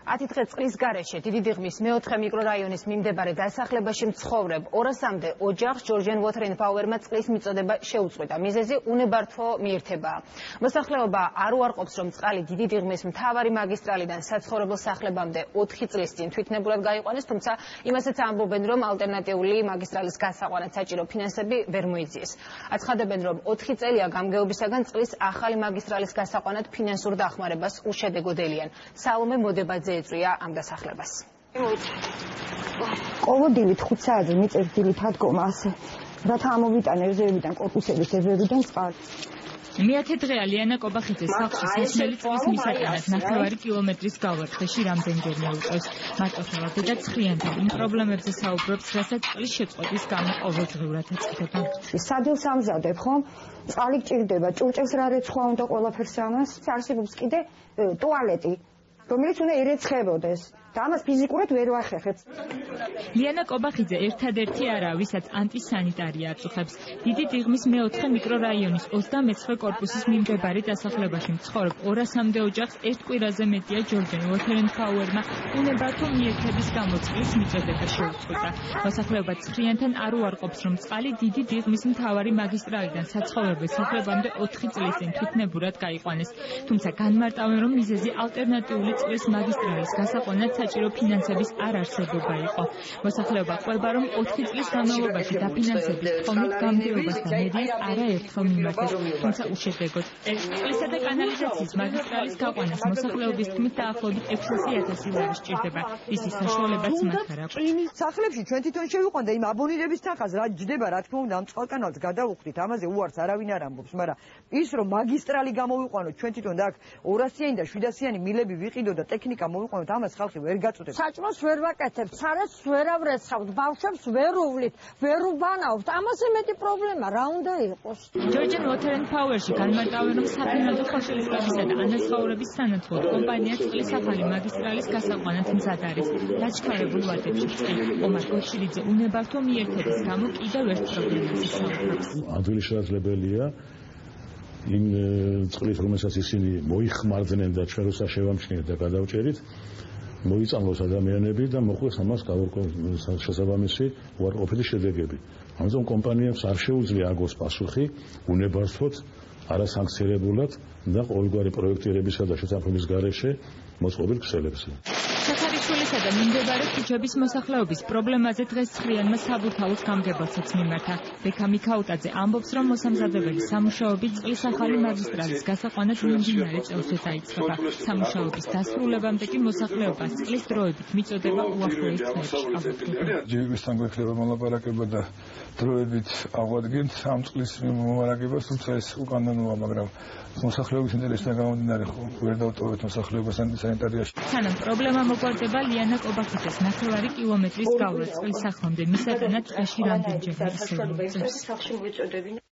10 დღე წყლის გარეშე დიდი დიღმის მეოთხე მიკრორაიონის მიმდებარე დასახლებაში მცხოვრებ 200-მდე ოჯახს Georgian Water and Power-მა წყლის მიწოდება შეუწყვეტა. მიზეზი უნებართვო მიერთებაა. მოსახლეობა არ უარყოფს, რომ წყალი დიდი დიღმის მთავარი მაგისტრალიდან საცხოვრებელ სახლებამდე 4 წლის წინ თვითნებურად გაიყვანეს, თუმცა იმასაც ამბობენ, რომ ალტერნატიული მაგისტრალის გასაყვანად საჭირო ფინანსები ვერ მოიძიეს. აცხადებენ, რომ 4 წელია გამგეობისაგან წყლის ახალი მაგისტრალის გასაყვანად ფინანსურ დახმარებას უშედეგოდელიან. სალომე მოდებაძე ეწვია ამ დასახლებას. ყოველდღე 5 საათზე მიწევს დილით ადგომა ასე, რათა ამოვიტანე რეზერვიდან კორპუსების რეზერვიდან წყალი. მე-10 დღეა ლიანა კობახიძეს სახლში სასმელი წყლის მისატანად 9 კილომეტრის გავარდეში რამდენჯერმე უწევს. მარტოხელა დედა ცხრიანთან იმ პრობლემებზე საუბრობს, რასაც წყლის შეწყვეტის გამო ყოველდღიურად ეწდება. სადილს ამზადებ ხომ? წყალი გჭირდება, ჭურჭელს რა რეცხვა უნდა ყველაფერს ამას. არსებობს კიდე ტუალეტი, რომელიც უნდა ირეცხებოდეს. და ამას ფიზიკურად ვერ ვახერხებ. ლიანა კობახიძე ერთადერთი არაა, ვისაც ანტისანიტარია აწუხებს. დიდი დიღმის მეოთხე მიკრორაიონის 29 კორპუსის მიმდებარე დასახლებაში მცხოვრებ 200-მდე ოჯახს ერთ კვირაზე მეტია Georgian Water and Power-მა უნებართვო მიერთების გამო წყლის მიწოდება შეუწყვეტა. მოსახლეობა ცხრიანთან არ უარყოფს, რომ წყალი დიდი დიღმის მთავარი მაგისტრალიდან საცხოვრებელ სახლებამდე 4 წლის წინ თვითნებურად გაიყვანეს. თუმცა განმარტავენ, რომ მიზეზი ალტერნატიული წყლის მაგისტრალის გასაყვანად საჭირო ფინანსების არ არსებობა იყო. მოსახლეობა ყვება, რომ 4 წლის განმავლობაში დაფინანსების თხოვნით გამგეობას და მედიას არაერთხელ მიმართეს, თუმცა უშედეგოდ. წყლისა და კანალიზაციის მაგისტრალის გაყვანას მოსახლეობის თქმით დაახლოებით 600,000 ლარი სჭირდება. ისის საშუალებაც მათ არ აქვს. სახლებში ჩვენ თვითონ შევიყვანდა იმ აბონირების თანხას, რა ჯდება, რა თქმა უნდა, ამ წყალკანალს გადავუხდით, ამაზე უარს არავინ არ ამბობს, მაგრამ ის რომ მაგისტრალი გამოვიყვანოთ, ჩვენ თვითონ და აქ 200-იანი და 700-იანი მილები ვიყიდო და ტექნიკა მოვიყვანოთ, ამას ხალხი ვერ გაწუხებს. საჭმელს ვერ ვაკეთებთ, სარეს ვერ ავრეცხავთ, ბავშვებს ვერ უვლით, ვერ უბანავთ. ამაზე მეტი პრობლემა რა უნდა იყოს? Georgian Water and Power-ში განმარტავენ, რომ საფინანსო ხელშეწყობისა და ანაზღაურების სანაცვლოდ კომპანია წყლის ახალი მაგისტრალის გასაყვანად მზად არის. დაჩქარებულ ვადებში წინ ომარ გოჩილიძე უნებართვო მიერთების გამო კიდევ ერთ პრობლემაზე საუბრობს. ადვილი შესაძლებელია იმ წყლის, რომელსაც ისინი მოიხმარდნენ და ჩვენ როცა შევამჩნიეთ და გადავჭერით, მოიწამლოს ადამიანები და მოხდეს ამას შესაბამისი უარყოფითი შედეგები. ამიტომ კომპანიებს არ შეუძლია აგოს პასუხი უნებართვოდ, არასანქციონირებულად და ყოველგვარი პროექტირებისა და შესაძლებლობის გარეშე მოწყობილ ქსელებზე. საქართველოსა და მიმდებარე ქუჩების მოსახლეობის პრობლემაზე დღეს ცხრიანმა საბურთალოს გამგებელსაც მიმართა. ბექა მიქაუტაძე ამბობს, რომ მოსამზადებელი სამუშაოები წყლის ახალი მაგისტრალის გასაყვანად მიმდინარე წელზე დაიწყება. სამუშაოების დასრულებამდე კი მოსახლეობას წყლის დროებით მიწოდება უახლოეს დღეებში აღუდგება. ჯერებისთან გვექნება მოლაპარაკება და დროებით აღვადგენთ ამ წყლის მომარაგებას, თუმცა ეს უკანონოა, მაგრამ მოსახლეობის ინტერესიდან გამომდინარე ვერ დავტოვეთ მოსახლეობას ანტისანიტარიაში. სანამ პრობლემა მოგვარდება, ლიანა კობახიძეს 9 კილომეტრის გავლა წყლის სახლამდე მისატანად დღეში რამდენჯერმე ისევ მოიწევს.